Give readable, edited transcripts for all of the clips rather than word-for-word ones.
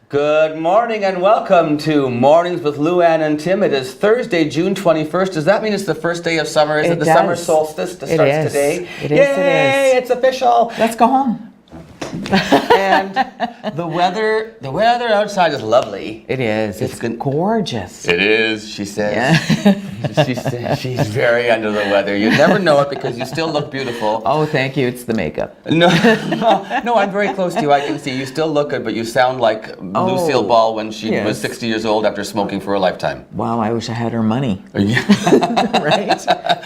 Good morning and welcome to Mornings with Luann and Tim. It is Thursday, June 21st. Does that mean it's the first day of summer? Is it the summer solstice that starts today? It is. Yay, it's official. Let's go home. And the weather outside is lovely. It is. It's gorgeous. It is, she says. Yeah. She's very under the weather. You never know it because you still look beautiful. Oh, thank you. It's the makeup. No, I'm very close to you. I can see you still look good, but you sound like Lucille Ball when she was 60 years old after smoking for a lifetime. Wow, I wish I had her money. Yeah. Right?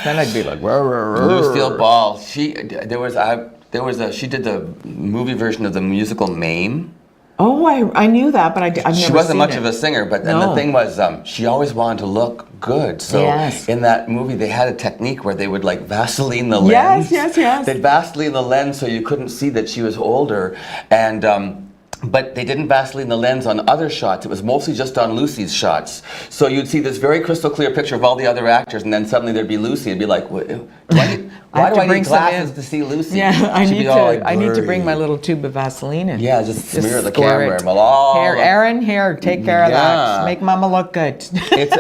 Then I'd be like, Lucille Ball. She did the movie version of the musical Mame. Oh, I knew that, but I've never seen it. She wasn't much of a singer, but and the thing was, she always wanted to look good. So in that movie, they had a technique where they would like Vaseline the lens. Yes. They'd Vaseline the lens so you couldn't see that she was older, and. But they didn't Vaseline the lens on other shots. It was mostly just on Lucy's shots. So you'd see this very crystal clear picture of all the other actors, and then suddenly there'd be Lucy, and be like, why do I need glasses to see Lucy? Yeah, I need to bring my little tube of Vaseline in. Yeah, just smear the camera. Here, Aaron, take care of that. Make Mama look good. It's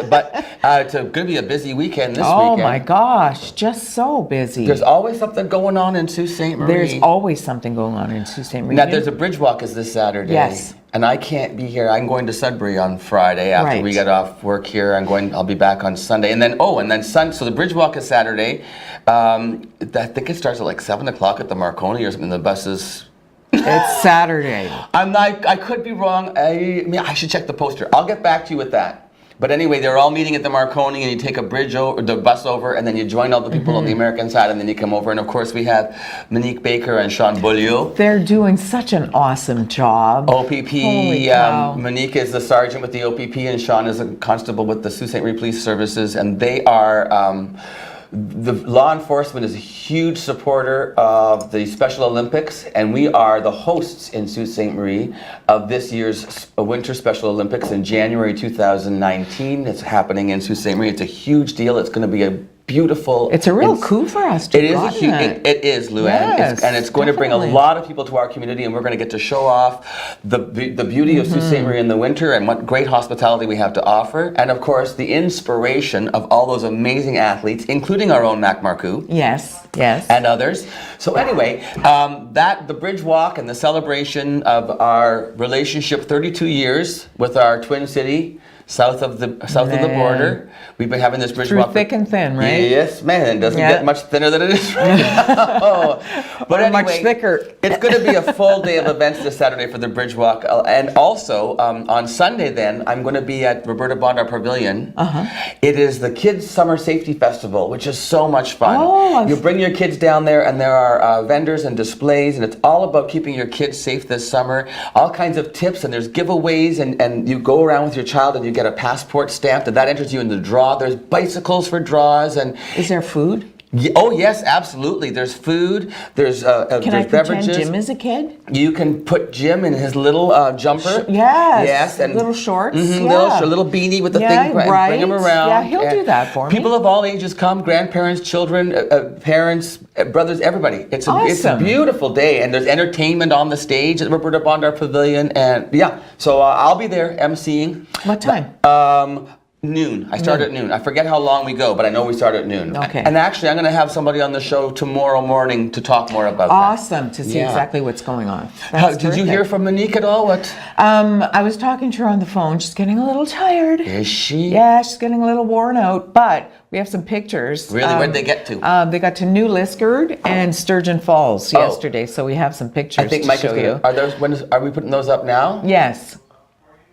going to be a busy weekend this weekend. Oh my gosh, just so busy. There's always something going on in Sault Ste. Marie. There's always something going on in Sault Ste. Marie. Now, there's a bridge walk is this Saturday. Yes. And I can't be here. I'm going to Sudbury on Friday after we get off work here. I'll be back on Sunday. And then so the bridge walk is Saturday. I think it starts at like 7 o'clock at the Marconi or something. The buses. It's Saturday. I could be wrong. I should check the poster. I'll get back to you with that. But anyway, they're all meeting at the Marconi, and you take the bus over, and then you join all the people on the American side, and then you come over. And of course, we have Monique Baker and Sean Beaulieu. They're doing such an awesome job. OPP. Monique is the sergeant with the OPP, and Sean is a constable with the Sault Ste. Marie Police Services, and they are. The law enforcement is a huge supporter of the Special Olympics, and we are the hosts in Sault Ste. Marie of this year's Winter Special Olympics in January 2019. It's happening in Sault Ste. Marie. It's a huge deal. It's going to be a beautiful. It's a real coup for us to run it. It is, Luann. Yes, and it's going to bring a lot of people to our community, and we're going to get to show off the beauty of Sault Ste. Marie in the winter and what great hospitality we have to offer. And of course, the inspiration of all those amazing athletes, including our own Mac Marcoux. Yes. And others. So anyway, the bridge walk and the celebration of our relationship, 32 years with our twin city, south of the border. We've been having this bridge walk. Through thick and thin, right? Yes, man. It doesn't get much thinner than it is right now. But anyway, much thicker. It's going to be a full day of events this Saturday for the bridge walk. And also, on Sunday then, I'm going to be at Roberta Bondar Pavilion. It is the Kids Summer Safety Festival, which is so much fun. You bring your kids down there, and there are vendors and displays, and it's all about keeping your kids safe this summer. All kinds of tips, and there's giveaways, and you go around with your child, and you get a passport stamped, and that enters you in the draw. There's bicycles for draws, and is there food? Oh yes, absolutely. There's food. There's beverages. Can I pretend Jim is a kid? You can put Jim in his little jumper. Yes, and little shorts. Little beanie with the thing. Bring him around. Yeah, he'll do that for me. People of all ages come: grandparents, children, parents, brothers, everybody. It's a beautiful day, and there's entertainment on the stage at Roberta Bondar Pavilion, and so I'll be there emceeing. What time? Noon. I start at noon. I forget how long we go, but I know we start at noon. Okay. And actually, I'm going to have somebody on the show tomorrow morning to talk more about that. Awesome to see exactly what's going on. Did you hear from Monique at all? What? I was talking to her on the phone. She's getting a little tired. Is she? Yeah, she's getting a little worn out, but we have some pictures. Really? Where'd they get to? They got to New Liskeard and Sturgeon Falls yesterday, so we have some pictures to show you. Are we putting those up now? Yes.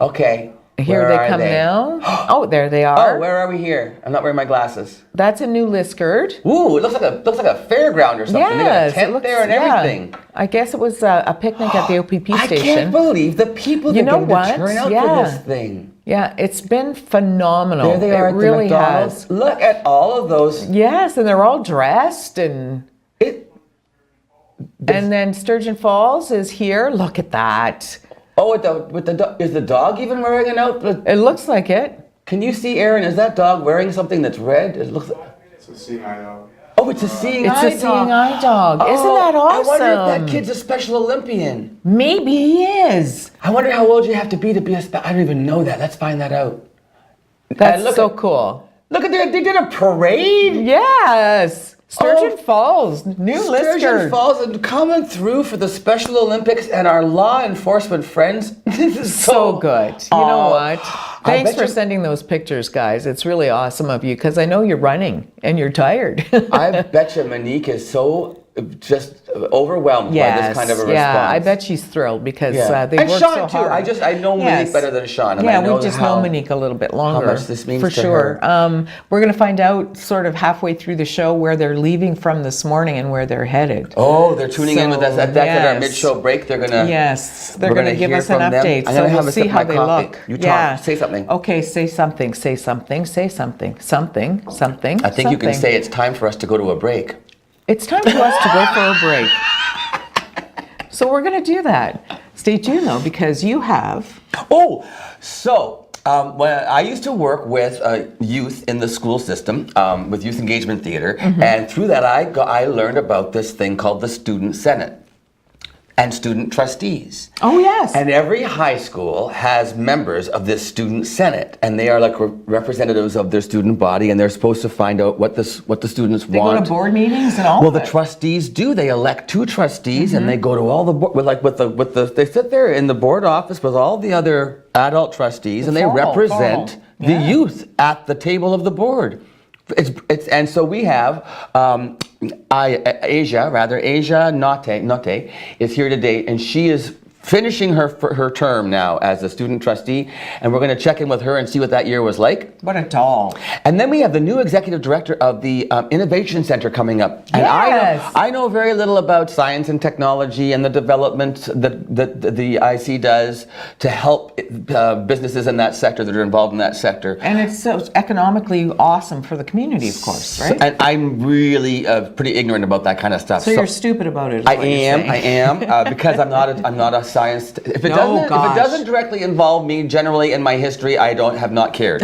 Okay. Here they come now. Oh, there they are. Oh, where are we here? I'm not wearing my glasses. That's a New Liskeard. Ooh, it looks like a fairground or something. Yes, they got a tent there and everything. I guess it was a picnic at the OPP station. I can't believe the people that are going to turn out for this thing. Yeah, it's been phenomenal. There they are. It really has. Look at all of those. Yes, and they're all dressed and then Sturgeon Falls is here. Look at that. Oh, is the dog even wearing an outfit? It looks like it. Can you see, Aaron? Is that dog wearing something that's red? It looks like... It's a sea night owl. Oh, Oh, it's a seeing It's eye a dog. seeing eye dog. Isn't Oh, that awesome? I wonder if that kid's a Special Olympian. Maybe he is. I wonder how old you have to be a I don't even know that. Let's find that out. That's look so at- cool. Look at that. They did a parade. Yes. Sturgeon Oh, Falls, new Sturgeon Lister. Falls and coming through for the Special Olympics and our law enforcement friends. This is So good. You know what? Thanks bet for you- sending those pictures, guys. It's really awesome of you because I know you're running and you're tired. I bet you Monique is so just overwhelmed by this kind of a response. yeah, I bet she's thrilled because they and worked Sean so too. hard. I know Monique better than Sean. And Yeah, I know we just how, know Monique a little bit longer. much this means for to sure. her. We're going to find out sort of halfway through the show where they're leaving from this morning and where they're headed. Oh, they're tuning in with us. That's at our yes. mid-show break. They're gonna. Yes, they're we're going to gonna give hear us an from them. update. I'm So gonna have we'll a sip see of how my they coffee. look. You talk. Say something. Okay, say something. Say something. Say something. Something. Something. I think you can say it's time for us to go to a break. It's time for us to go for a break. So we're going to do that. Stay tuned though, because you have. Oh, so when I used to work with youth in the school system with Youth Engagement Theater, and through that I learned about this thing called the Student Senate and Student Trustees. Oh yes. And every high school has members of this Student Senate, and they are like representatives of their student body, and they're supposed to find out what the students They want. go to board meetings and all. Well, of the it. trustees do. They elect 2 trustees, and they go to all the board. They sit there in the board office with all the other adult trustees, and they formal, represent formal. the Yeah. youth at the table of the board. And so we have Aja Notte is here today, and she is finishing her term now as a student trustee, and we're going to check in with her and see what that year was like. What a doll. And then we have the new executive director of the Innovation Center coming up. And Yes. I know very little about science and technology and the development that the IC does to help businesses in that sector that are involved in that sector. And it's so economically awesome for the community, of course, right? And I'm really pretty ignorant about that kind of stuff. So you're stupid about it. Is I what you're am, saying. because I'm not a science. If it No, gosh. doesn't directly involve me, generally in my history, I have not cared.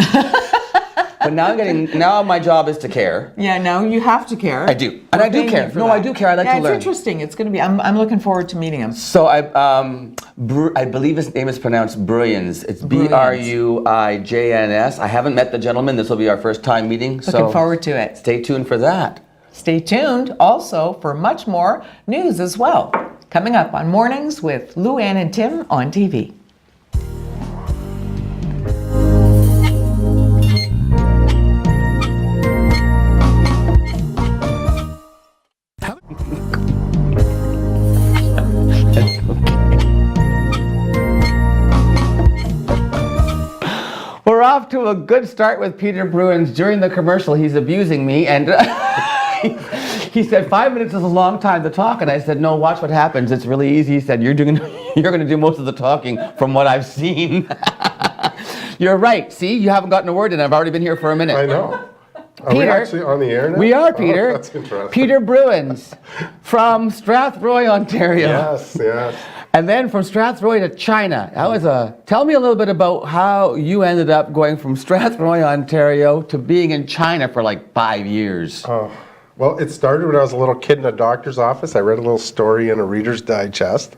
But now my job is to care. Yeah, now you have to care. I do, and I do care. No, I do care. I like to learn. It's interesting. It's going to be. I'm looking forward to meeting him. So I believe his name is pronounced Bruijns. It's Bruijns. I haven't met the gentleman. This will be our first time meeting. Looking forward to it. Stay tuned for that. Stay tuned also for much more news as well. Coming up on Mornings with Lou Ann and Tim on TV. We're off to a good start with Peter Bruijns. During the commercial, he's abusing me, and he said 5 minutes is a long time to talk, and I said, no, watch what happens. It's really easy. He said, you're going to do most of the talking from what I've seen. You're right. See, you haven't gotten a word in. I've already been here for a minute. I know. Are we Peter, actually on the air now? We are, Peter. Oh, that's interesting. Peter Bruijns from Strathroy, Ontario. Yes, yes. And then from Strathroy to China. That was tell me a little bit about how you ended up going from Strathroy, Ontario to being in China for like 5 years. Well, it started when I was a little kid in a doctor's office. I read a little story in a Reader's Digest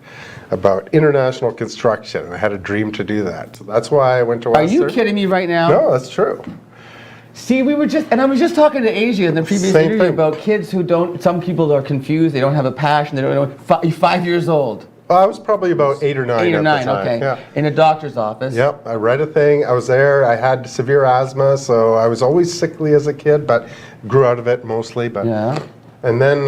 about international construction, and I had a dream to do that. So that's why I went to Western. Are you kidding me right now? No, that's true. See, I was just talking to Aja in the previous Same interview thing. about kids who some people are confused, they don't have a passion, they don't know. 5 years old. Well, I was probably about 8 or 9 8 or at 9, the time. okay. Yeah. In a doctor's office. Yep, I read a thing. I was there. I had severe asthma, so I was always sickly as a kid, but grew out of it mostly. But Yeah. And then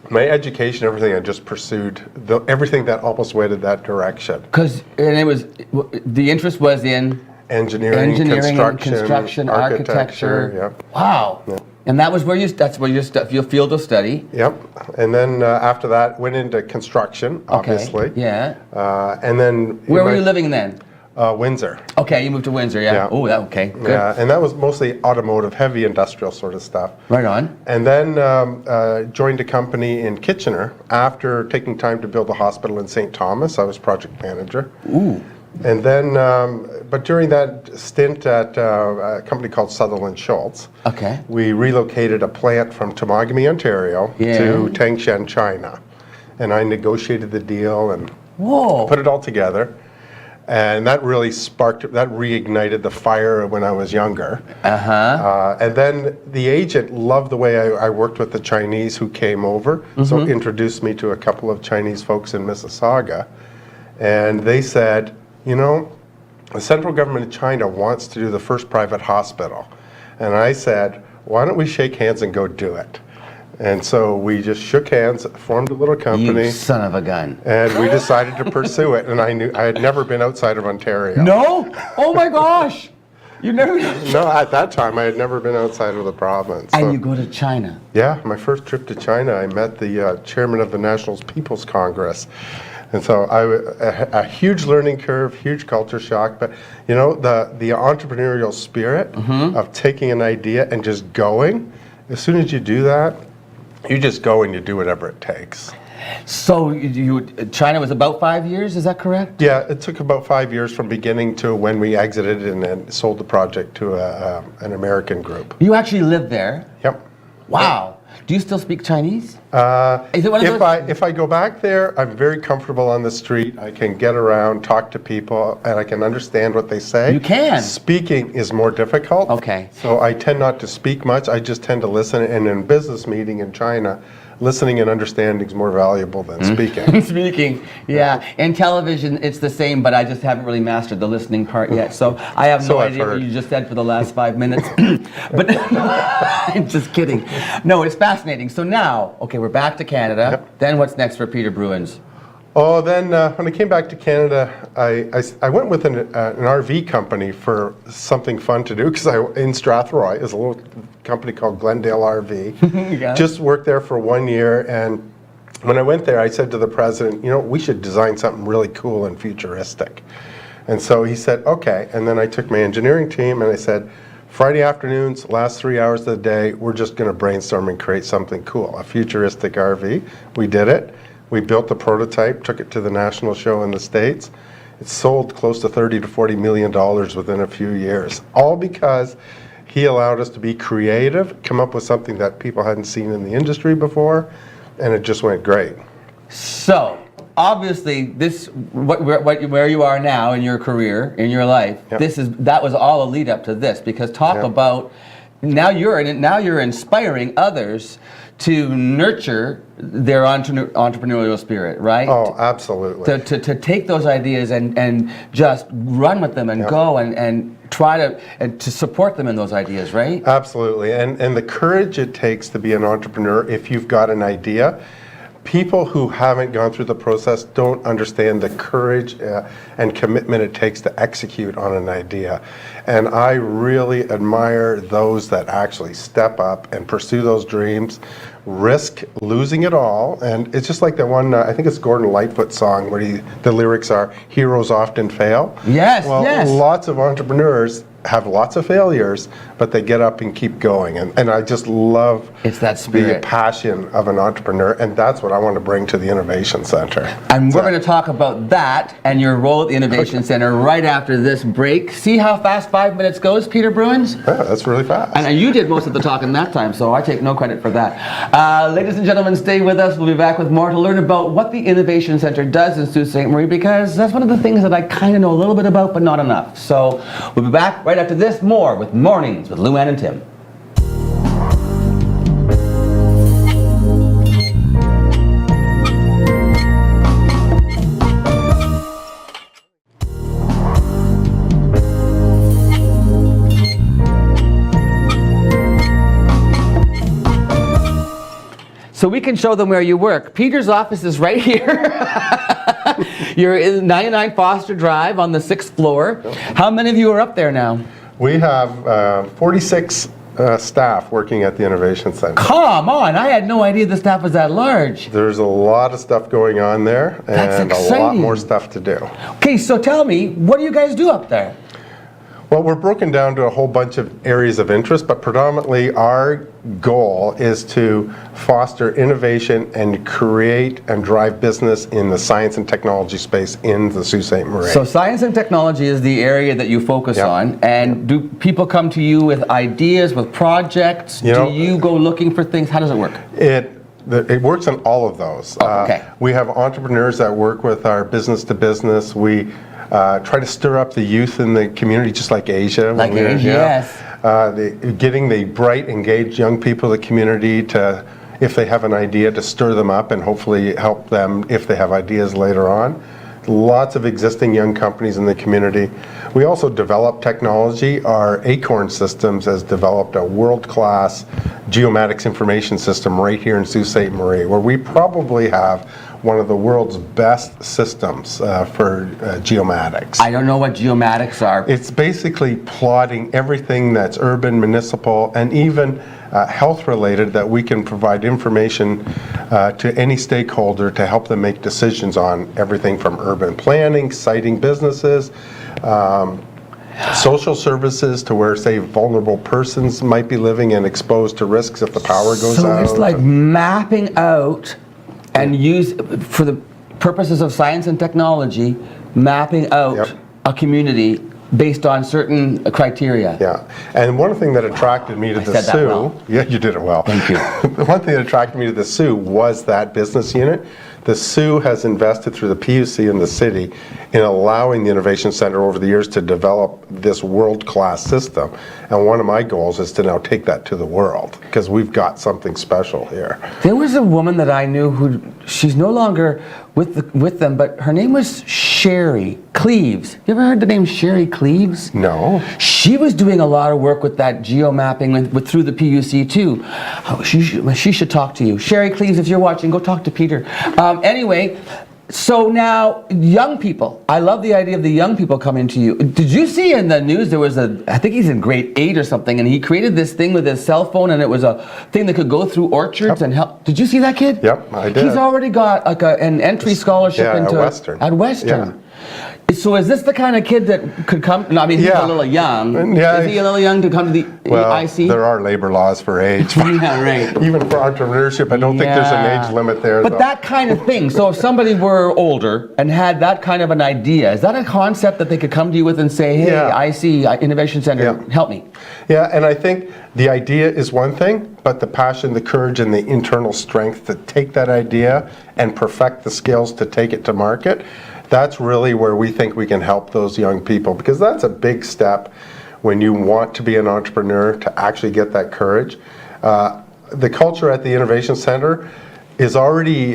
my education, everything, I just pursued everything that almost went in that direction. The interest was in Engineering, and construction, architecture. Yep. Wow. Yeah. And that's where your field of study. Yep. And then after that, went into construction, obviously. Okay. Yeah. And then Where were you living then? Windsor. Okay, you moved to Windsor, yeah. Yeah. Oh, okay. Good. Yeah, and that was mostly automotive, heavy industrial sort of stuff. Right on. And then joined a company in Kitchener after taking time to build a hospital in St. Thomas. I was project manager. Ooh. And then, but during that stint at a company called Sutherland Schultz, Okay. we relocated a plant from Temagami, Ontario to Tangshan, China. And I negotiated the deal and Whoa. put it all together. And that really reignited the fire when I was younger. And then the agent loved the way I worked with the Chinese who came over, so introduced me to a couple of Chinese folks in Mississauga. And they said, you know, the central government of China wants to do the first private hospital. And I said, why don't we shake hands and go do it? And so we just shook hands, formed a little company. You son of a gun. And we decided to pursue it. And I had never been outside of Ontario. No? Oh my gosh. You never. No, at that time I had never been outside of the province. And So, you go to China. yeah, my first trip to China, I met the chairman of the National People's Congress. And so a huge learning curve, huge culture shock, but you know, the entrepreneurial spirit of taking an idea and just going, as soon as you do that, you just go and you do whatever it takes. So China was about 5 years, is that correct? Yeah, it took about 5 years from beginning to when we exited and then sold the project to an American group. You actually lived there? Yep. Wow. Do you still speak Chinese? Is it one of those? If I go back there, I'm very comfortable on the street. I can get around, talk to people, and I can understand what they say. You can. Speaking is more difficult. Okay. So I tend not to speak much. I just tend to listen. And in a business meeting in China, listening and understanding is more valuable than speaking. Speaking, yeah. In television, it's the same, but I just haven't really mastered the listening part yet. So I have no I've idea what heard. you just said for the last 5 minutes. But I'm just kidding. No, it's fascinating. So now, okay, we're back to Canada. Yep. Then what's next for Peter Bruijns? Oh, then when I came back to Canada, I went with an RV company for something fun to do because in Strathroy is a little company called Glendale RV. Yeah. Just worked there for 1 year, and when I went there, I said to the president, you know, we should design something really cool and futuristic. And so he said, okay. And then I took my engineering team and I said, Friday afternoons, last 3 hours of the day, we're just going to brainstorm and create something cool, a futuristic RV. We did it. We built the prototype, took it to the national show in the States. It sold close to $30 to $40 million within a few years, all because he allowed us to be creative, come up with something that people hadn't seen in the industry before, and it just went great. So, obviously, where you are now in your career, in your life, Yep. that was all a lead up to this. Because talk Yep. about now you're inspiring others to nurture their entrepreneurial spirit, right? Oh, absolutely. To take those ideas and just run with them and Yep. go and try to support them in those ideas, right? Absolutely, and the courage it takes to be an entrepreneur if you've got an idea. People who haven't gone through the process don't understand the courage and commitment it takes to execute on an idea. And I really admire those that actually step up and pursue those dreams, risk losing it all. And it's just like that one, I think it's Gordon Lightfoot song where the lyrics are, heroes often fail. Yes, well, yes. Lots of entrepreneurs have lots of failures, but they get up and keep going. And I just love It's that the spirit. passion of an entrepreneur, and that's what I want to bring to the Innovation Center. And we're going to talk about that and your role at the Innovation Center right after this break. See how fast 5 minutes goes, Peter Bruijns? Yeah, that's really fast. And you did most of the talking that time, so I take no credit for that. Ladies and gentlemen, stay with us. We'll be back with more to learn about what the Innovation Center does in Sault Ste. Marie, because that's one of the things that I kind of know a little bit about, but not enough. So we'll be back right after this, more with Mornings with Luann and Tim. So we can show them where you work. Peter's office is right here. You're in 99 Foster Drive on the 6th floor. How many of you are up there now? We have 46 staff working at the Innovation Center. Come on, I had no idea the staff was that large. There's a lot of stuff going on there, That's and a lot exciting. more stuff to do. Okay, so tell me, what do you guys do up there? Well, we're broken down to a whole bunch of areas of interest, but predominantly our goal is to foster innovation and create and drive business in the science and technology space in the Sault Ste. Marie. So science and technology is the area that you focus on, and do people come to you with ideas, with projects? Do you go looking for things? How does it work? It works on all of those. Okay. We have entrepreneurs that work with our business to business. We try to stir up the youth in the community, just like Asia. Like Asia, yes. Getting the bright, engaged young people in the community to, if they have an idea, to stir them up and hopefully help them if they have ideas later on. Lots of existing young companies in the community. We also develop technology. Our Acorn Systems has developed a world-class geomatics information system right here in Sault Ste. Marie, where we probably have one of the world's best systems for geomatics. I don't know what geomatics are. It's basically plotting everything that's urban, municipal, and even health-related, that we can provide information to any stakeholder to help them make decisions on everything from urban planning, siting businesses, social services, to where, say, vulnerable persons might be living and exposed to risks if the power goes out. So it's like mapping out and use, for the purposes of science and technology, mapping out a community based on certain criteria. Yeah, and one thing that attracted me to the Soo, yeah, you did it well. Thank you. One thing that attracted me to the Soo was that business unit. The Soo has invested through the PUC in the city in allowing the Innovation Center over the years to develop this world-class system. And one of my goals is to now take that to the world, because we've got something special here. There was a woman that I knew who, she's no longer with them, but her name was Sherry Cleaves. You ever heard the name Sherry Cleaves? No. She was doing a lot of work with that geomapping through the PUC too. Oh, she should talk to you. Sherry Cleaves, if you're watching, go talk to Peter. Anyway, so now young people, I love the idea of the young people coming to you. Did you see in the news there was I think he's in grade 8 or something, and he created this thing with his cell phone, and it was a thing that could go through orchards and help. Did you see that kid? Yep, I did. He's already got like an entry scholarship into at Western. At Western. Yeah. So is this the kind of kid that could come? No, I mean, he's a little young. Yeah. Is he a little young to come to the IC? There are labor laws for age. Yeah, right. Even for entrepreneurship, I don't think there's an age limit there. But that kind of thing. So if somebody were older and had that kind of an idea, is that a concept that they could come to you with and say, hey, IC, Innovation Center, help me? Yeah, and I think the idea is one thing, but the passion, the courage, and the internal strength to take that idea and perfect the skills to take it to market, that's really where we think we can help those young people, because that's a big step when you want to be an entrepreneur, to actually get that courage. The culture at the Innovation Center is already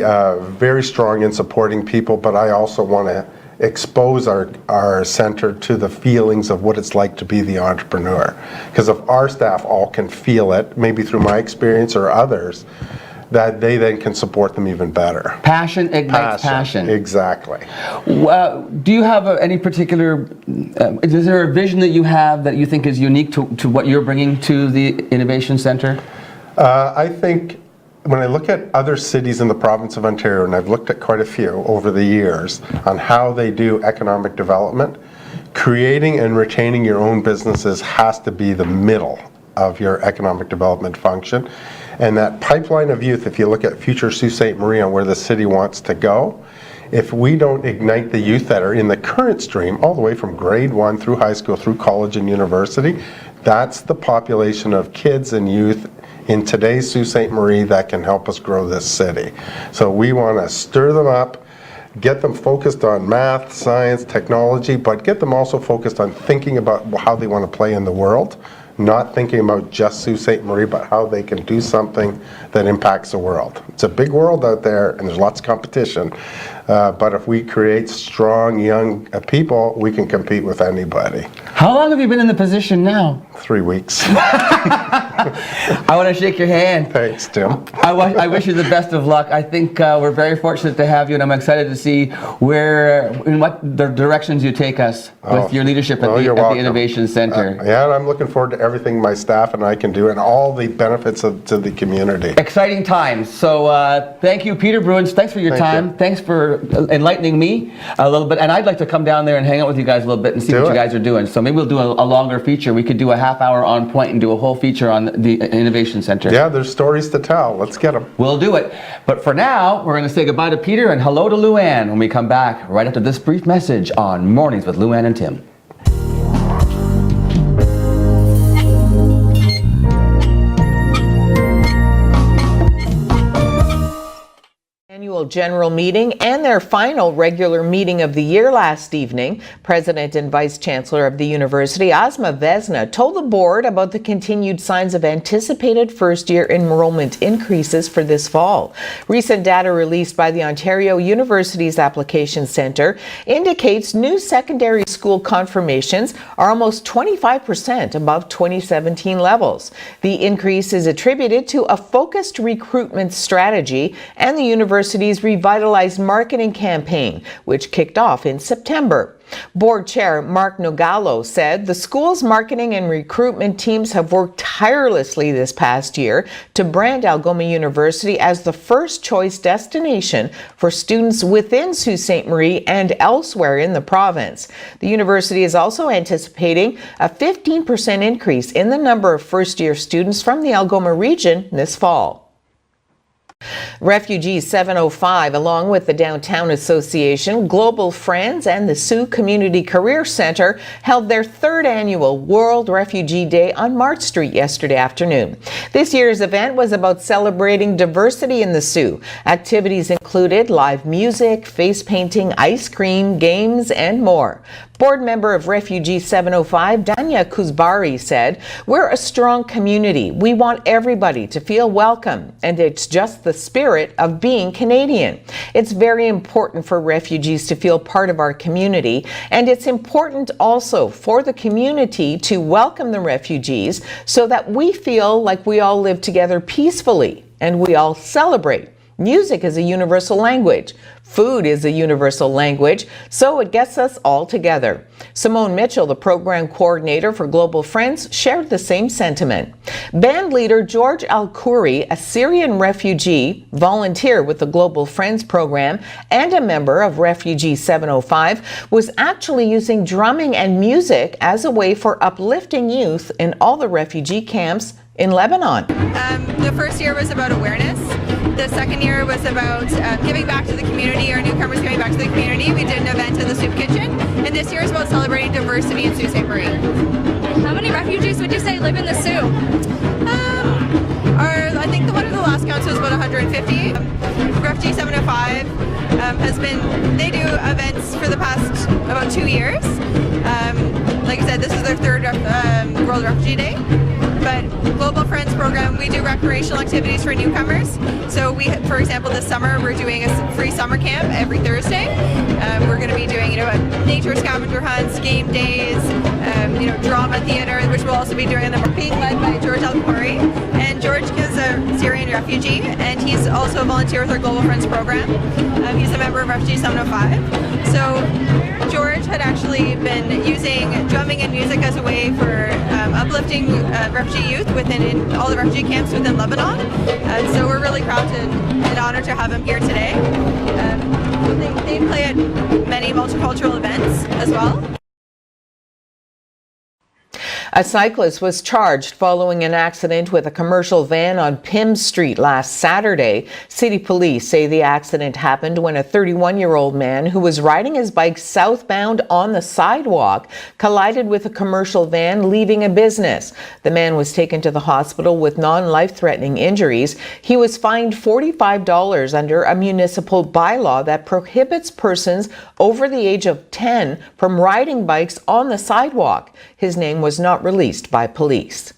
very strong in supporting people, but I also want to expose our center to the feelings of what it's like to be the entrepreneur. Because if our staff all can feel it, maybe through my experience or others, that they then can support them even better. Passion ignites passion. Exactly. Do you have any particular, is there a vision that you have that you think is unique to what you're bringing to the Innovation Center? I think when I look at other cities in the province of Ontario, and I've looked at quite a few over the years on how they do economic development, creating and retaining your own businesses has to be the middle of your economic development function. And that pipeline of youth, if you look at future Sault Ste. Marie and where the city wants to go, if we don't ignite the youth that are in the current stream, all the way from grade 1 through high school, through college and university, that's the population of kids and youth in today's Sault Ste. Marie that can help us grow this city. So we want to stir them up, get them focused on math, science, technology, but get them also focused on thinking about how they want to play in the world. Not thinking about just Sault Ste. Marie, but how they can do something that impacts the world. It's a big world out there, and there's lots of competition. But if we create strong, young people, we can compete with anybody. How long have you been in the position now? 3 weeks. I want to shake your hand. Thanks, Tim. I wish you the best of luck. I think we're very fortunate to have you, and I'm excited to see in what the directions you take us with your leadership at the Innovation Center. Yeah, and I'm looking forward to everything my staff and I can do, and all the benefits to the community. Exciting times. So thank you, Peter Bruijns. Thanks for your time. Thanks for for enlightening me a little bit. And I'd like to come down there and hang out with you guys a little bit and see what you guys are doing. So maybe we'll do a longer feature. We could do a half hour on point and do a whole feature on the Innovation Center. Yeah, there's stories to tell. Let's get them. We'll do it. But for now, we're going to say goodbye to Peter and hello to Luann when we come back right after this brief message on Mornings with Luann and Tim. Annual general meeting and their final regular meeting of the year last evening, President and Vice Chancellor of the University, Asma Vesna, told the board about the continued signs of anticipated first-year enrollment increases for this fall. Recent data released by the Ontario University's Application Centre indicates new secondary school confirmations are almost 25% above 2017 levels. The increase is attributed to a focused recruitment strategy and the university's revitalized marketing campaign, which kicked off in September. Board Chair Mark Nogallo said the school's marketing and recruitment teams have worked tirelessly this past year to brand Algoma University as the first choice destination for students within Sault Ste. Marie and elsewhere in the province. The university is also anticipating a 15% increase in the number of first-year students from the Algoma region this fall. Refugee 705, along with the Downtown Association, Global Friends, and the Sioux Community Career Center, held their third annual World Refugee Day on March Street yesterday afternoon. This year's event was about celebrating diversity in the Sioux. Activities included live music, face painting, ice cream, games, and more. Board member of Refugee 705, Danya Kuzbari, said, "We're a strong community. We want everybody to feel welcome, and it's just the spirit of being Canadian. It's very important for refugees to feel part of our community, and it's important also for the community to welcome the refugees so that we feel like we all live together peacefully and we all celebrate. Music is a universal language. Food is a universal language, so it gets us all together." Simone Mitchell, the program coordinator for Global Friends, shared the same sentiment. Band leader George Al-Khouri, a Syrian refugee, volunteer with the Global Friends program, and a member of Refugee 705, was actually using drumming and music as a way for uplifting youth in all the refugee camps in Lebanon. The first year was about awareness. The second year was about giving back to the community, or newcomers giving back to the community. We did an event in the soup kitchen, and this year is about celebrating diversity in Sault Ste. Marie. How many refugees would you say live in the Sioux? I think one of the last counts was about 150. Refugee 705 they do events for the past about 2 years. Like I said, this is their third World Refugee Day. But Global Friends program, we do recreational activities for newcomers. So we, for example, this summer we're doing a free summer camp every Thursday. We're going to be doing, nature scavenger hunts, game days, drama theater, which we'll also be doing. And then we're being led by George Al-Khouri. And George is a Syrian refugee, and he's also a volunteer with our Global Friends program. He's a member of Refugee 705. So George had actually been using drumming and music as a way for uplifting refugee youth within all the refugee camps within Lebanon. So we're really proud and honored to have him here today. They play at many multicultural events as well. A cyclist was charged following an accident with a commercial van on Pym Street last Saturday. City police say the accident happened when a 31-year-old man who was riding his bike southbound on the sidewalk collided with a commercial van leaving a business. The man was taken to the hospital with non-life-threatening injuries. He was fined $45 under a municipal bylaw that prohibits persons over the age of 10 from riding bikes on the sidewalk. His name was not released by police.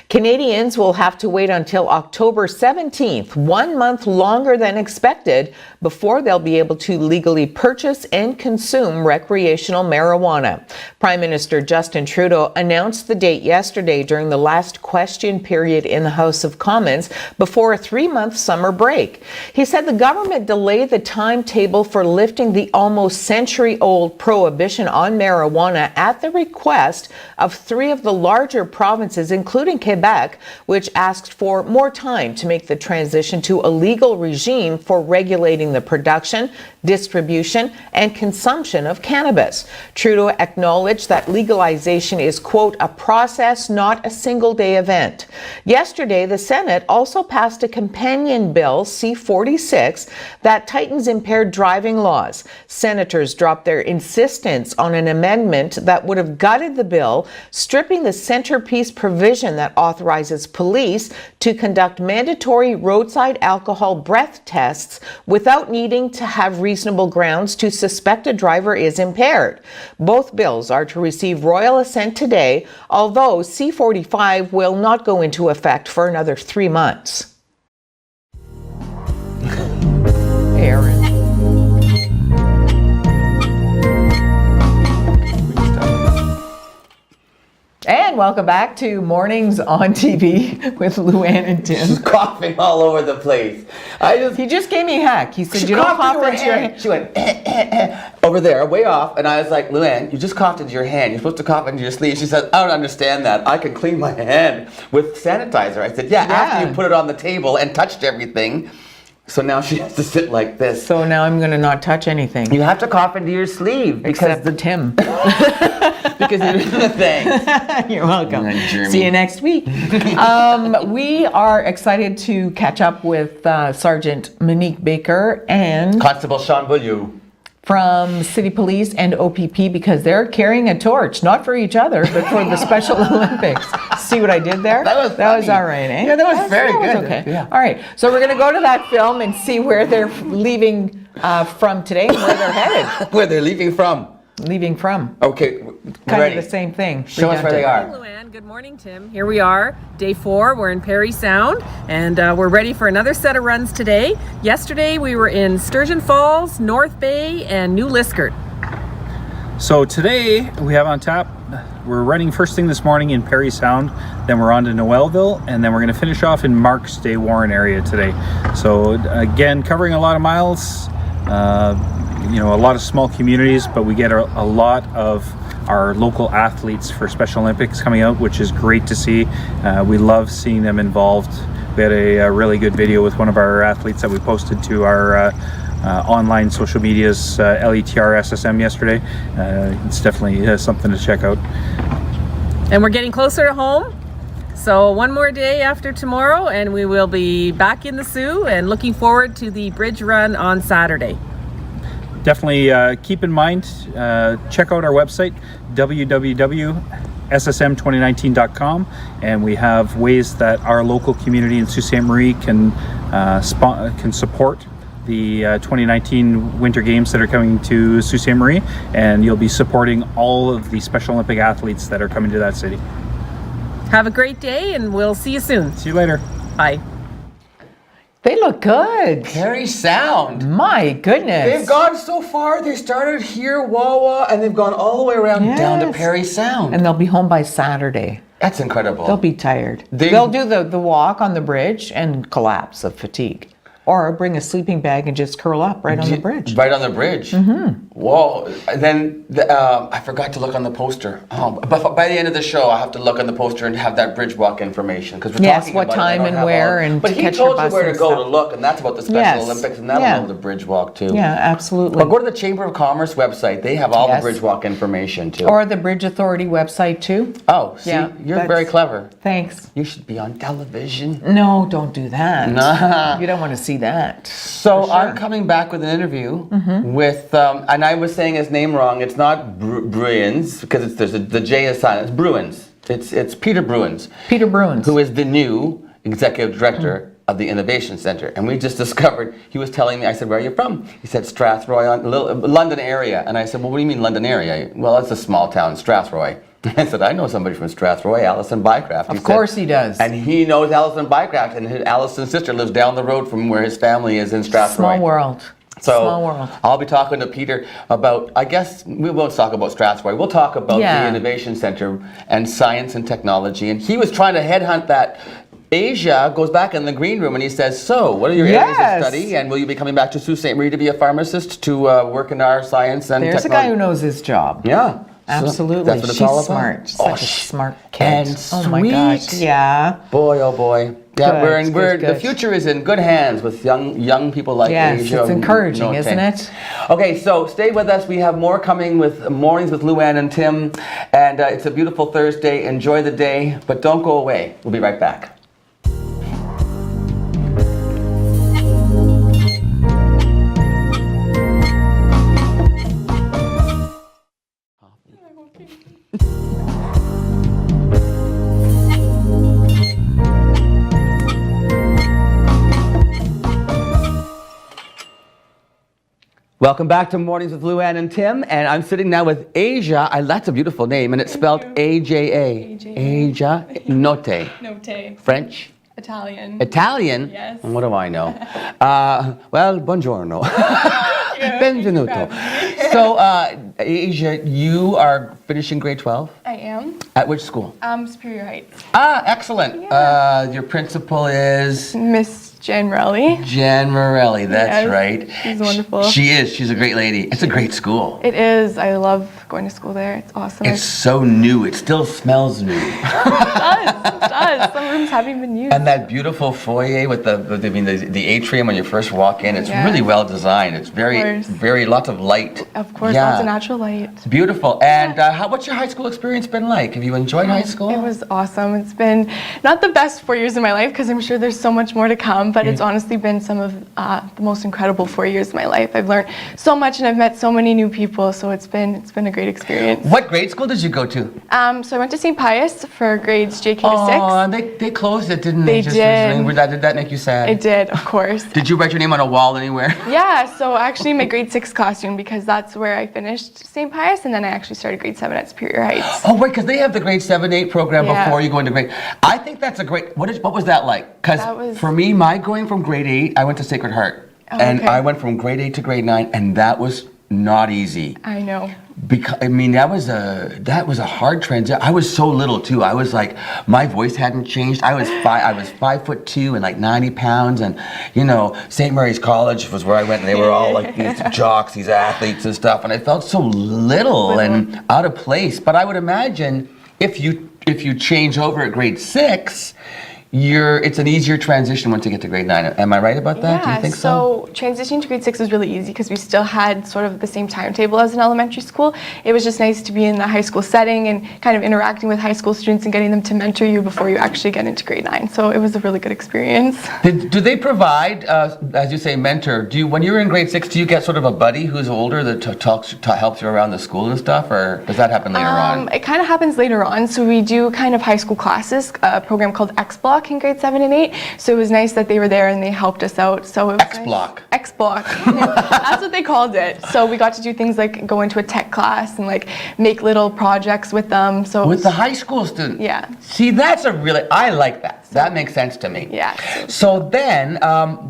Canadians will have to wait until October 17th, 1 month longer than expected, before they'll be able to legally purchase and consume recreational marijuana. Prime Minister Justin Trudeau announced the date yesterday during the last question period in the House of Commons before a 3-month summer break. He said the government delayed the timetable for lifting the almost century-old prohibition on marijuana at the request of 3 of the larger provinces, including including Quebec, which asked for more time to make the transition to a legal regime for regulating the production, distribution, and consumption of cannabis. Trudeau acknowledged that legalization is, quote, a process, not a single-day event. Yesterday, the Senate also passed a companion bill, C-46, that tightens impaired driving laws. Senators dropped their insistence on an amendment that would have gutted the bill, stripping the centerpiece provision that authorizes police to conduct mandatory roadside alcohol breath tests without needing to have reasonable grounds to suspect a driver is impaired. Both bills are to receive royal assent today, although C-45 will not go into effect for another 3 months. Hey, Aaron. And welcome back to Mornings on TV with Luann and Tim. She's coughing all over the place. He just gave me a hack. He said, She you don't coughed cough into her into your hand. hand. She went over there, way off, and I was like, Luann, you just coughed into your hand. You're supposed to cough into your sleeve. She said, I don't understand that. I can clean my hand with sanitizer. I said, yeah, after you put it on the table and touched everything. So now she has to sit like this. So now I'm going to not touch anything. You have to cough into your sleeve. Except the Tim. Because you're doing the thing. You're welcome. Jeremy. See you next week. We are excited to catch up with Sergeant Monique Baker and Constable Sean Beaulieu. from City Police and OPP because they're carrying a torch, not for each other, but for the Special Olympics. See what I did there? That was funny. all right, eh? Yeah, that was very that was good. okay. Yeah. All right, so we're going to go to that film and see where they're leaving from today and where they're headed. Where they're leaving from. Leaving from. Okay, Kind ready. of the same thing. Show us where they are. Luann, good morning, Tim. Here we are, day 4. We're in Parry Sound, and we're ready for another set of runs today. Yesterday, we were in Sturgeon Falls, North Bay, and New Liskeard. So today, we have on tap, we're running first thing this morning in Parry Sound, then we're on to Noelville, and then we're going to finish off in Marks Day Warren area today. So again, covering a lot of miles, a lot of small communities, but we get a lot of our local athletes for Special Olympics coming out, which is great to see. We love seeing them involved. We had a really good video with one of our athletes that we posted to our online social medias, LETR SSM yesterday. It's definitely something to check out. And we're getting closer to home. So one more day after tomorrow, and we will be back in the Sioux and looking forward to the bridge run on Saturday. Definitely keep in mind, check out our website, www.ssm2019.com, and we have ways that our local community in Sault Ste. Marie can support the 2019 Winter Games that are coming to Sault Ste. Marie, and you'll be supporting all of the Special Olympic athletes that are coming to that city. Have a great day, and we'll see you soon. See you later. Bye. They look good. Parry Sound. My goodness. They've gone so far. They started here, Wawa, and they've gone all the way around down to Yes. Parry Sound. And they'll be home by Saturday. That's incredible. They'll be tired. They- They'll do the walk on the bridge and collapse of fatigue. Or bring a sleeping bag and just curl up right on the bridge. Right on the bridge. Mm-hmm. Whoa. Then I forgot to look on the poster. Oh, but by the end of the show, I have to look on the poster and have that bridge walk information because we're Yes, talking what about time it. I and don't have where all- and But to he catch your told you bus where to and go stuff. to look, and that's about the Special Yes. Olympics, and that'll Yeah. know the bridge walk too. Yeah, absolutely. But go to the Chamber of Commerce website. They have all Yes. the bridge walk information too. Or the Bridge Authority website too. oh, see, Yeah, you're that's- very clever. Thanks. You should be on television. No, don't do that. Nah. You don't want to see that. So I'm coming back with an interview with, and I was saying his name wrong. It's not Bruijns because the J is silent. It's Bruijns. It's Peter Bruijns, Peter Bruijns. who is the new executive director of the Innovation Center. And we just discovered, he was telling me, I said, where are you from? He said, Strathroy, London area. And I said, well, what do you mean London area? Well, it's a small town, Strathroy. I said, I know somebody from Strathroy, Alison Bycraft. Of course he does. And he knows Alison Bycraft, and Alison's sister lives down the road from where his family is in Strathroy. Small world. So Small world. I'll be talking to Peter about, I guess we won't talk about Strathroy. We'll talk about Yeah. the Innovation Center and science and technology. And he was trying to headhunt that. Asia goes back in the green room and he says, so what are your areas Yes. of study? And will you be coming back to Sault Ste. Marie to be a pharmacist to work in our science and There's a technology? guy who knows his job. Yeah. Absolutely. That's what it's She's all about. smart. Such a smart kid. And oh my gosh. sweet. Yeah. Boy, oh boy. Yeah, Good, the future is in good hands with young people like Yes, Aja it's encouraging, Notte. isn't it? Okay, so stay with us. We have more coming with Mornings with Luann and Tim, and it's a beautiful Thursday. Enjoy the day, but don't go away. We'll be right back. Welcome back to Mornings with Luann and Tim, and I'm sitting now with Aja. That's a beautiful name, and it's spelled A-J-A. Aja Notte. Notte. French? Italian. Italian? Yes. What do I know? Well, buongiorno. Benvenuto. So, Aja, you are finishing grade 12? I am. At which school? Superior Heights. Ah, excellent. Yeah. Your principal is? Miss Jan Morelli. Jan Morelli, that's Yes, right. she's wonderful. She is. She's a great lady. It's a great school. It is. I love going to school there. It's awesome. It's so new. It still smells new. It does. Some rooms haven't been used. And that beautiful foyer with the atrium when you first walk in, it's Yeah. really well designed. It's course. very lots of light. Of course, Yeah. lots of natural light. It's beautiful. And what's your high school experience been like? Have you enjoyed high school? It was awesome. It's been not the best 4 years of my life because I'm sure there's so much more to come, but it's honestly been some of the most incredible 4 years of my life. I've learned so much and I've met so many new people, so it's been a great experience. What grade school did you go to? So I went to St. Pius for grades JK to 6. Oh, they closed it, didn't They they? did. Recently? Did that make you sad? It did, of course. Did you write your name on a wall anywhere? Yeah, so actually my grade 6 classroom, because that's where I finished St. Pius, and then I actually started grade 7 at Superior Heights. Oh, right, because they have the grade 7-8 program Yeah. before you go into grade. I think that's a great. What was that like? Because That was- for me, going from grade 8, I went to Sacred Heart, Oh, and okay. I went from grade 8 to grade 9, and that was not easy. I know. Because I mean that was a hard transition. I was so little too. I was like, my voice hadn't changed. I was 5'2" and like 90 pounds, and St. Mary's College was where I went, and they were all like these jocks, these athletes and stuff, and I felt so little and out of place. But I would imagine if you change over at grade 6, it's an easier transition once you get to grade 9. Am I right about that? Do you think so? So transitioning to grade 6 was really easy because we still had sort of the same timetable as an elementary school. It was just nice to be in the high school setting and kind of interacting with high school students and getting them to mentor you before you actually get into grade 9. So it was a really good experience. Do they provide, as you say, mentor? When you're in grade 6, do you get sort of a buddy who's older that helps you around the school and stuff, or does that happen later on? It kind of happens later on. So we do kind of high school classes, a program called X Block in grade 7 and 8. So it was nice that they were there and they helped us out. So it was X Block. X Block. That's what they called it. So we got to do things like go into a tech class and like make little projects with them. So With the high school students? Yeah. See, I like that. That makes sense to me. Yeah. So then,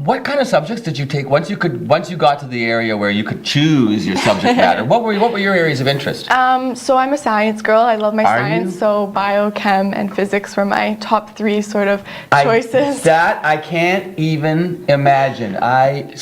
what kind of subjects did you take once you got to the area where you could choose your subject matter? What were your areas of interest? So I'm a science girl. I love my Are science. you? So bio, chem, and physics were my top 3 sort of choices. I can't even imagine. I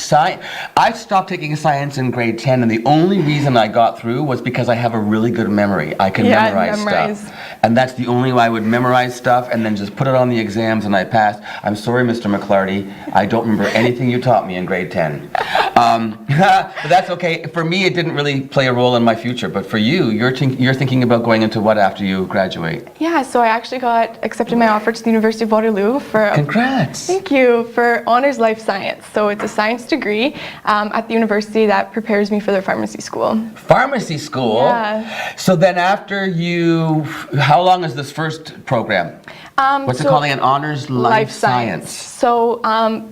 stopped taking science in grade 10, and the only reason I got through was because I have a really good memory. I can memorize stuff. And that's the only way I would memorize stuff and then just put it on the exams and I passed. I'm sorry, Mr. McClarty. I don't remember anything you taught me in grade 10. But that's okay. For me, it didn't really play a role in my future. But for you, you're thinking about going into what after you graduate? Yeah, so I actually got accepted my offer to the University of Waterloo for Congrats. Thank you, for honors life science. So it's a science degree at the university that prepares me for their pharmacy school. Pharmacy school? Yeah. So then how long is this first program? What's it called again? Honors Life Science. So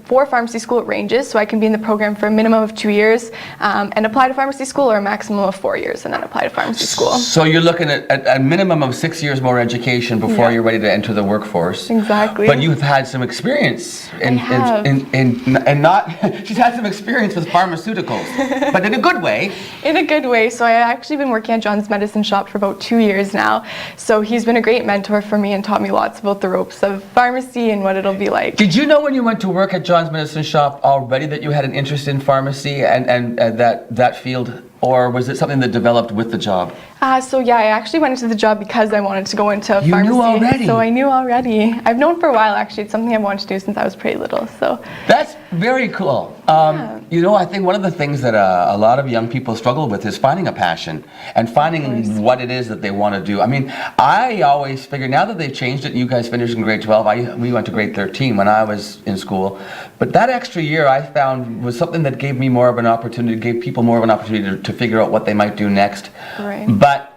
for pharmacy school, it ranges. So I can be in the program for a minimum of 2 years and apply to pharmacy school, or a maximum of 4 years and then apply to pharmacy school. So you're looking at a minimum of 6 years more education before you're ready to enter the workforce. Exactly. But you've had some experience I have. she's had some experience with pharmaceuticals, but in a good way. In a good way. So I've actually been working at John's Medicine Shop for about 2 years now. So he's been a great mentor for me and taught me lots about the ropes of pharmacy and what it'll be like. Did you know when you went to work at John's Medicine Shop already that you had an interest in pharmacy and that field? or was it something that developed with the job? So yeah, I actually went into the job because I wanted to go into You pharmacy. knew already? So I knew already. I've known for a while actually. It's something I've wanted to do since I was pretty little. So That's very cool. You know, I think one of the things that a lot of young people struggle with is finding a passion and finding what it is that they want to do. I mean, I always figure now that they've changed it, you guys finished in grade 12, we went to grade 13 when I was in school, but that extra year I found was something that gave me more of an opportunity, gave people more of an opportunity to figure out what they might do next. Right. But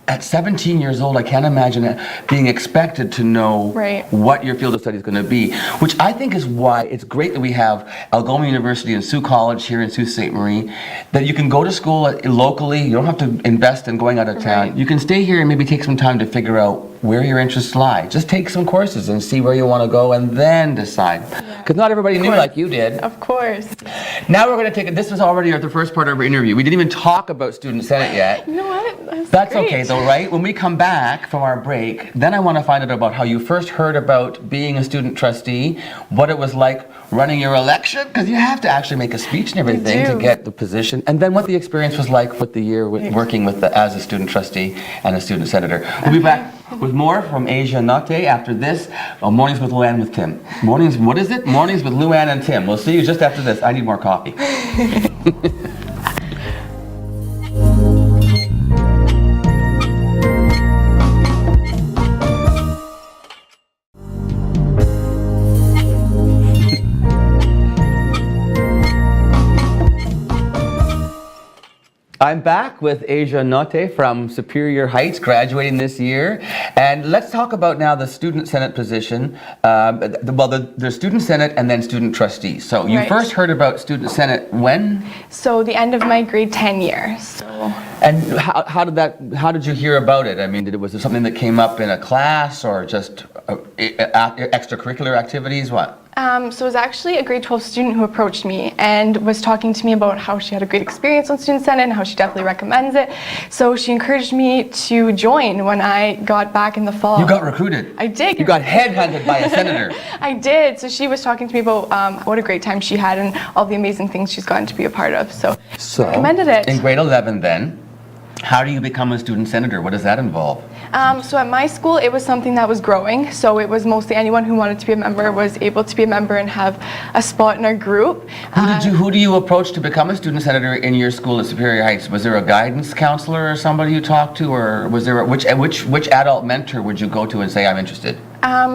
at 17 years old, I can't imagine being expected to know what your field of study is going to be, which I think is why it's great that we have Algoma University and Sault College here in Sault Ste. Marie, that you can go to school locally, you don't have to invest in going out of town. Right. You can stay here and maybe take some time to figure out where your interests lie. Just take some courses and see where you want to go and then decide. Because not everybody knew like you did. of course. Now we're going to take it, this was already the first part of our interview. We didn't even talk about Student Senate yet. You know what? That's great. okay though, right? When we come back from our break, then I want to find out about how you first heard about being a student trustee, what it was like running your election, because you have to actually make a speech and everything to get the position, and then what the experience was like with the year with working with as a student trustee and a student senator. We'll be back with more from Aja Notte after this. Mornings with Luann with Tim. Mornings, what is it? Mornings with Luann and Tim. We'll see you just after this. I need more coffee. I'm back with Aja Notte from Superior Heights, graduating this year. And let's talk about now the Student Senate position. The Student Senate and then Student Trustee. So you first heard about Student Senate when? So the end of my grade 10 year. So. And how did you hear about it? I mean, was it something that came up in a class or just extracurricular activities? What? So it was actually a grade 12 student who approached me and was talking to me about how she had a great experience on Student Senate and how she definitely recommends it. So she encouraged me to join when I got back in the fall. You got recruited. I did. You got headhunted by a senator. I did. So she was talking to me about what a great time she had and all the amazing things she's gotten to be a part of. So recommended it. In grade 11 then, how do you become a student senator? What does that involve? So at my school, it was something that was growing. So it was mostly anyone who wanted to be a member was able to be a member and have a spot in our group. Who do you approach to become a student senator in your school at Superior Heights? Was there a guidance counselor or somebody you talked to, or was there which adult mentor would you go to and say, I'm interested?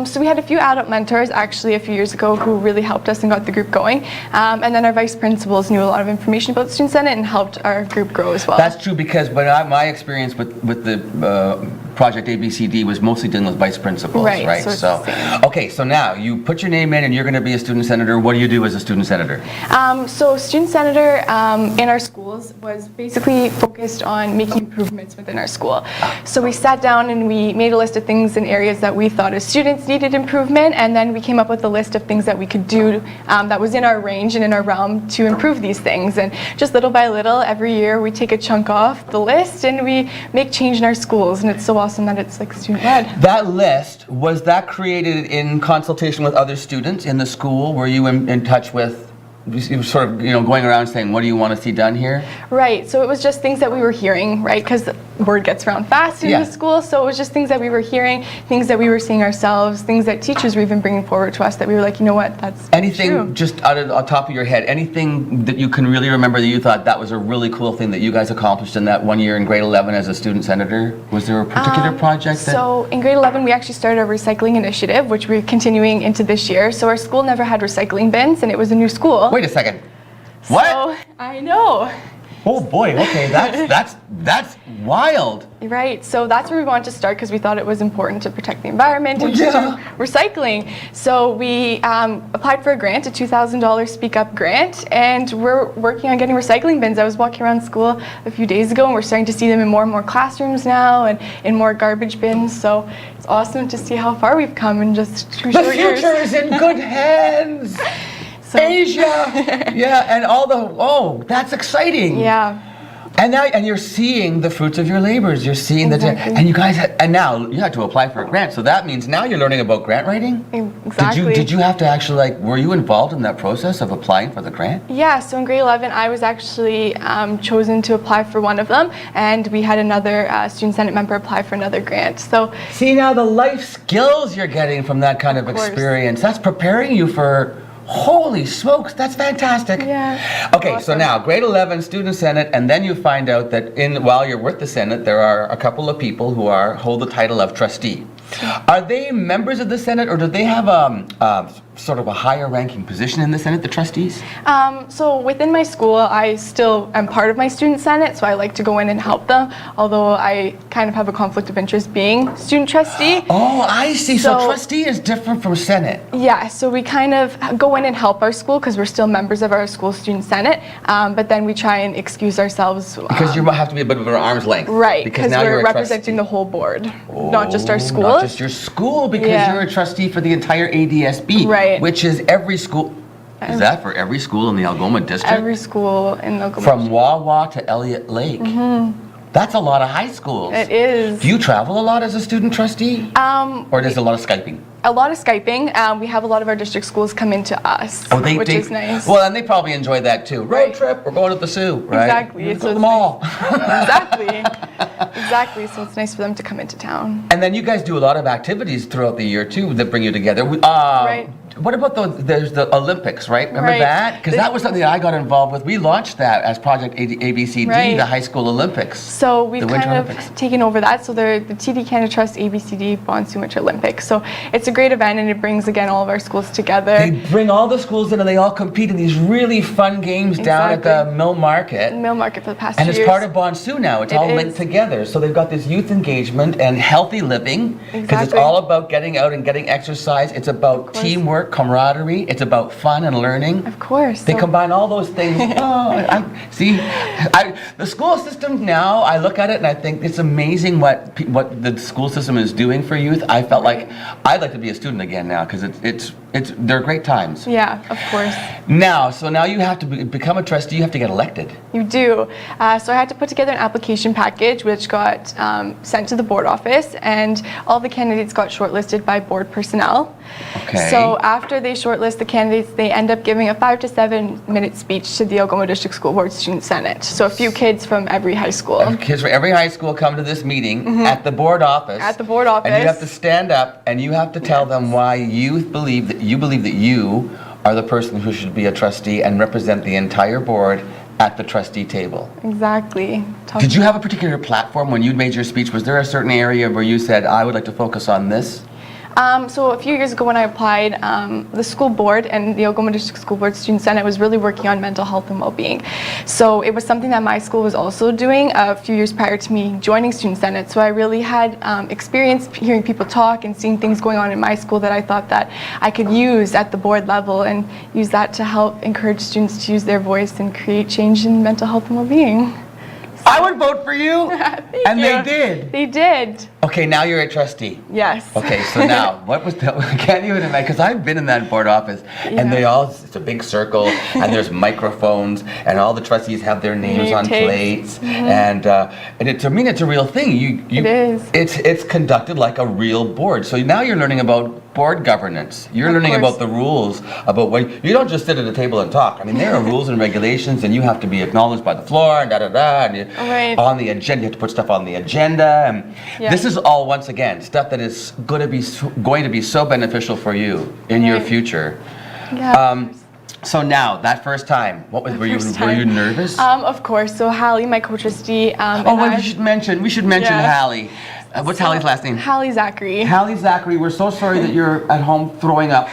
So we had a few adult mentors actually a few years ago who really helped us and got the group going. And then our vice principals knew a lot of information about the Student Senate and helped our group grow as well. That's true, because my experience with the Project ABCD was mostly dealing with vice principals, right? So okay, so now you put your name in and you're going to be a student senator. What do you do as a student senator? So student senator in our schools was basically focused on making improvements within our school. So we sat down and we made a list of things and areas that we thought as students needed improvement, and then we came up with a list of things that we could do that was in our range and in our realm to improve these things. And just little by little, every year we take a chunk off the list and we make change in our schools, and it's so awesome that it's like student-led. That list, was that created in consultation with other students in the school? Were you in touch with, you were sort of, going around saying, what do you want to see done here? Right, so it was just things that we were hearing, right? Because word gets around fast in the school, so it was just things that we were hearing, things that we were seeing ourselves, things that teachers were even bringing forward to us that we were like, you know what, that's anything true. Just out of the top of your head, anything that you can really remember that you thought that was a really cool thing that you guys accomplished in that 1 year in grade 11 as a student senator? Was there a particular project that... So in grade 11, we actually started a recycling initiative, which we're continuing into this year. So our school never had recycling bins, and it was a new school. Wait a second. What? So, I know. Oh boy, okay, that's wild. Right, so that's where we wanted to start because we thought it was important to protect the environment and to do recycling. So we applied for a grant, a $2,000 Speak Up grant, and we're working on getting recycling bins. I was walking around school a few days ago and we're starting to see them in more and more classrooms now and in more garbage bins. So it's awesome to see how far we've come in just 2 short years. The future is in good hands. Asia! Yeah, and that's exciting. Yeah. And now, and you're seeing the fruits of your labors. You're seeing Exactly. and you guys, and now you had to apply for a grant. So that means now you're learning about grant writing. Exactly. Did you have to actually were you involved in that process of applying for the grant? Yeah, so in grade 11, I was actually chosen to apply for one of them, and we had another Student Senate member apply for another grant. So See now the life skills you're getting from that kind of course. experience. That's preparing you for. Holy smokes, that's fantastic. Yeah. Okay, so Awesome. now grade 11 student senate, and then you find out that while you're with the senate, there are a couple of people who hold the title of trustee. Are they members of the senate, or do they have sort of a higher ranking position in the senate, the trustees? So within my school, I still am part of my student senate, so I like to go in and help them, although I kind of have a conflict of interest being student trustee. Oh, I see. So So- trustee is different from senate. Yeah, so we kind of go in and help our school because we're still members of our school student senate, but then we try and excuse ourselves. Because you have to be a bit of an arm's length. Right, because now you're we're a representing the whole board, not just our school. Not just your school, because Yeah. you're a trustee for the entire ADSB. Right. Which is every school. Is that for every school in the Algoma district? Every school in the From Wawa to Elliott Lake. That's a lot of high schools. It is. Do you travel a lot as a student trustee? Or is it a lot of Skyping? A lot of Skyping. We have a lot of our district schools come into us, which is nice. Well, and they probably enjoy that too. Road Right. trip, we're going to the zoo, right? Exactly, Let's it's go to the so mall. Exactly. Exactly. So it's nice for them to come into town. And then you guys do a lot of activities throughout the year too that bring you together. Right. What about there's the Olympics, right? Remember Right. that? Because that was something that I got involved with. We launched that as Project ABCD, Right. the High School Olympics. So we've The Winter kind of Olympics. taken over that. So they're the TD Canada Trust ABCD Bonsu Winter Olympics. So it's a great event, and it brings again all of our schools together. They bring all the schools in and they all compete in these really fun games down at the Exactly. Mill Market. Mill Market for the past And 2 it's years. part of Bonsu now. It's It all is. linked together. So they've got this youth engagement and healthy living. Because it's Exactly. all about getting out and getting exercise. It's about course. teamwork, camaraderie. It's about fun and learning. Of course. They So- combine all those things. The school system now, I look at it and I think it's amazing what the school system is doing for youth. I felt like I'd like to be a student again now because they're great times. Yeah, of course. So now you have to become a trustee. You have to get elected. You do. So I had to put together an application package which got sent to the board office, and all the candidates got shortlisted by board personnel. Okay. So after they shortlist the candidates, they end up giving a 5 to 7 minute speech to the Algoma District School Board Student Senate. So a few kids from every high school. Kids from every high school come to this meeting at the board office. At the board office. And you have to stand up and you have to tell them why you believe that you are the person who should be a trustee and represent the entire board at the trustee table. Exactly. Did you have a particular platform when you made your speech? Was there a certain area where you said, I would like to focus on this? So a few years ago when I applied, the school board and the Algoma District School Board Student Senate was really working on mental health and well-being. So it was something that my school was also doing a few years prior to me joining Student Senate. So I really had experience hearing people talk and seeing things going on in my school that I thought that I could use at the board level and use that to help encourage students to use their voice and create change in mental health and well-being. I would vote for you. And they you. did. They did. Okay, now you're a trustee. Yes. Okay, so now, what was the, can't even imagine, because I've been in that board office, and they all, it's a big circle, and there's microphones, and all the trustees have their names Name on tags. plates, and it, to me, it's a real thing. It is. It's conducted like a real board. So now you're learning about board governance. You're Of learning course. about the rules, about when, you don't just sit at a table and talk. I mean, there are rules and regulations, and you have to be acknowledged by the floor, and and you, Right. on the agenda, you have to put stuff on the agenda, and Yeah. this is all, once again, stuff that is going to be so beneficial for you in your Right. future. Yeah. So now, that first time, were you time. nervous? Of course. So Hallie, my co-trustee, and I. We should mention Yeah. Hallie. What's Hallie's last name? Hallie Zachary. Hallie Zachary, we're so sorry that you're at home throwing up.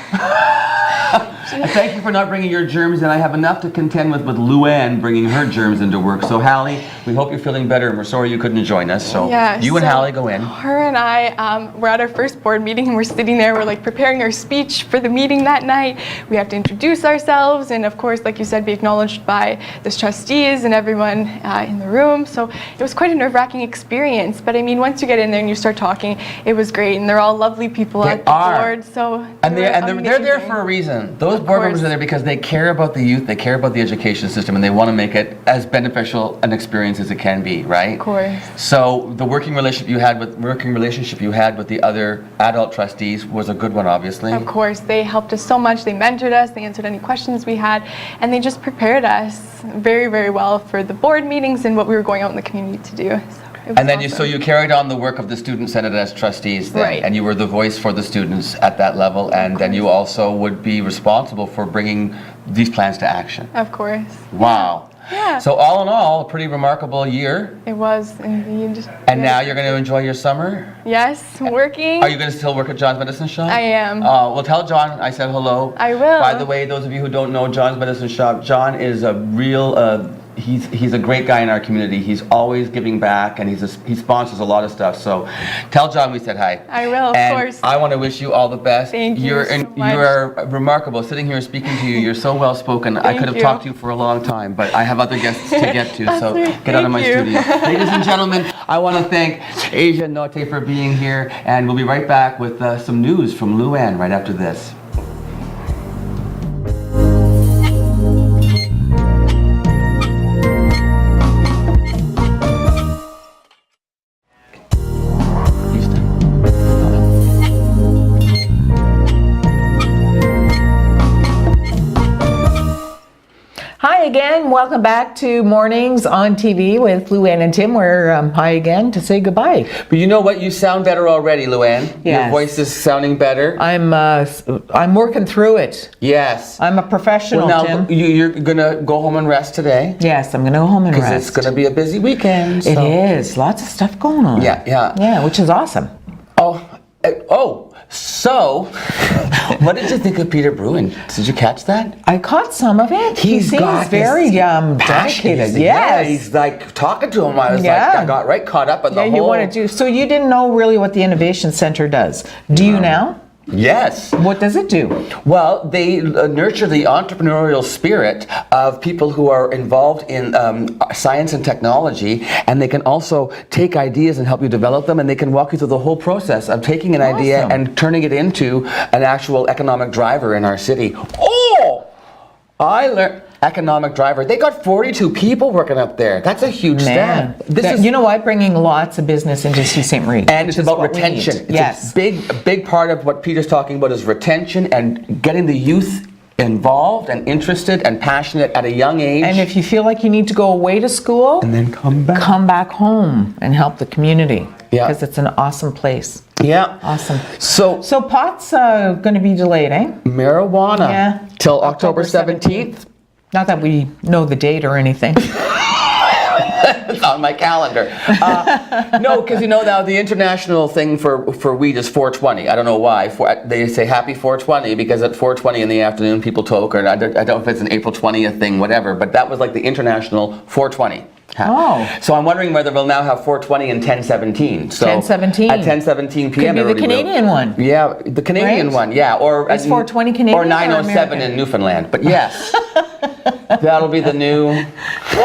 Thank you for not bringing your germs in. I have enough to contend with Luann bringing her germs into work. So Hallie, we hope you're feeling better, and we're sorry you couldn't join us. So Yeah, you and so Hallie go in. Her and I were at our first board meeting, and we're sitting there. We're like preparing our speech for the meeting that night. We have to introduce ourselves, and of course, like you said, be acknowledged by the trustees and everyone in the room. So it was quite a nerve-wracking experience. But I mean, once you get in there and you start talking, it was great, and they're all lovely people They at the are. board. So And they're there amazing. for a reason. Those board members course. are there because they care about the youth, they care about the education system, and they want to make it as beneficial an experience as it can be, right? Of course. So the working relationship you had with the other adult trustees was a good one, obviously. Of course, they helped us so much. They mentored us, they answered any questions we had, and they just prepared us very, very well for the board meetings and what we were going out in the community to do. So it was And then awesome. you carried on the work of the student senate as trustees then, Right. and you were the voice for the students at that level, and then you also would be responsible for bringing these plans to action. Of course. Wow. Yeah. So all in all, a pretty remarkable year. It was indeed. And now you're going to enjoy your summer? Yes, working. Are you going to still work at John's Medicine Shop? I am. Well, tell John I said hello. I will. By the way, those of you who don't know John's Medicine Shop, John is a real, he's a great guy in our community. He's always giving back, and he sponsors a lot of stuff. So tell John we said hi. I will, of and course. I want to wish you all the best. Thank you so much. You are remarkable. Sitting here speaking to you, you're so well spoken. I Thank could have you. talked to you for a long time, but I have other guests to get to. So right. get out of my Thank you. studio. Ladies and gentlemen, I want to thank Aja Notte for being here, and we'll be right back with some news from Luann right after this. Hi again. Welcome back to Mornings on TV with Luann and Tim. We're hi again to say goodbye. But you know what? You sound better already, Luann. Your Yes. voice is sounding better. I'm working through it. Yes. I'm a professional, Well, now Tim. you're gonna go home and rest today Yes, I'm going to go home and because rest. it's gonna be a busy weekend. It so- is. Lots of stuff going on. Yeah, yeah. Yeah, which is awesome. So, what did you think of Peter Bruijns? Did you catch that? I caught some of it. He seems got very this passion. dedicated. Yeah, Yes. he's like talking to him. I was Yeah. like, I got right caught up in the Yeah, whole. you want to do. So you didn't know really what the Innovation Center does. Do you now? Yes. What does it do? Well, they nurture the entrepreneurial spirit of people who are involved in science and technology, and they can also take ideas and help you develop them, and they can walk you through the whole process of taking an idea Awesome. and turning it into an actual economic driver in our city. Oh! I learned economic driver. They got 42 people working up there. That's a huge Man, staff. This is you know what? Bringing lots of business into Sault Ste. Marie. and it's which is about what we retention. need. It's Yes. a big part of what Peter's talking about is retention and getting the youth involved and interested and passionate at a young age. And if you feel like you need to go away to school, And then come back. come back home and help the community. Yeah. Because it's an awesome place. Yeah. Awesome. So So pot's going to be delayed, eh? marijuana Yeah. till October 17th. Not that we know the date or anything. It's on my calendar. No, because you know now the international thing for weed is 420. I don't know why. They say happy 420 because at 420 in the afternoon people toke, or I don't know if it's an April 20th thing, whatever. But that was like the international 420. Oh. So I'm wondering whether we'll now have 420 and 1017. So 1017. At 10:17 p.m. Could be the everybody will. Canadian one. Yeah, the Canadian Right? one. Yeah, or Is 420 Canadian or or 907 American? in Newfoundland. But yes, that'll be the new.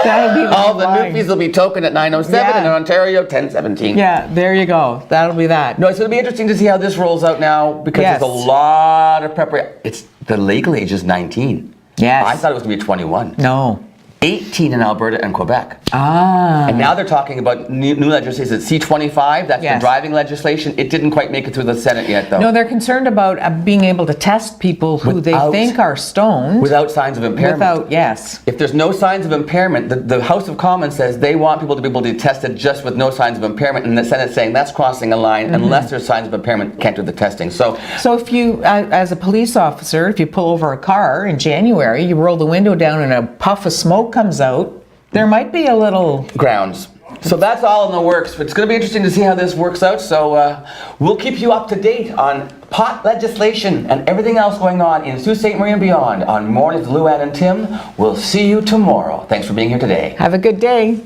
That'll be All the line. newfies will be token at 907, Yeah. and in Ontario 1017. Yeah, there you go. That'll be that. No, so it'll be interesting to see how this rolls out now because Yes. there's a lot of preparation. It's the legal age is 19. Yes. I thought it was going to be 21. No. 18 in Alberta and Quebec. Ah. And now they're talking about new legislation. It's C-25, that's Yes. the driving legislation. It didn't quite make it through the Senate yet, though. No, they're concerned about being able to test people who Without- they think are stoned. Without signs of impairment. Without, yes. If there's no signs of impairment, the House of Commons says they want people to be able to be tested just with no signs of impairment, and the Senate's saying that's crossing a line. Unless there's signs of impairment, can't do the testing. So So if you, as a police officer, if you pull over a car in January, you roll the window down and a puff of smoke comes out, there might be a little... grounds. So that's all in the works. It's going to be interesting to see how this works out. So we'll keep you up to date on pot legislation and everything else going on in Sault Ste. Marie and beyond on Mornings with Luann and Tim. We'll see you tomorrow. Thanks for being here today. Have a good day.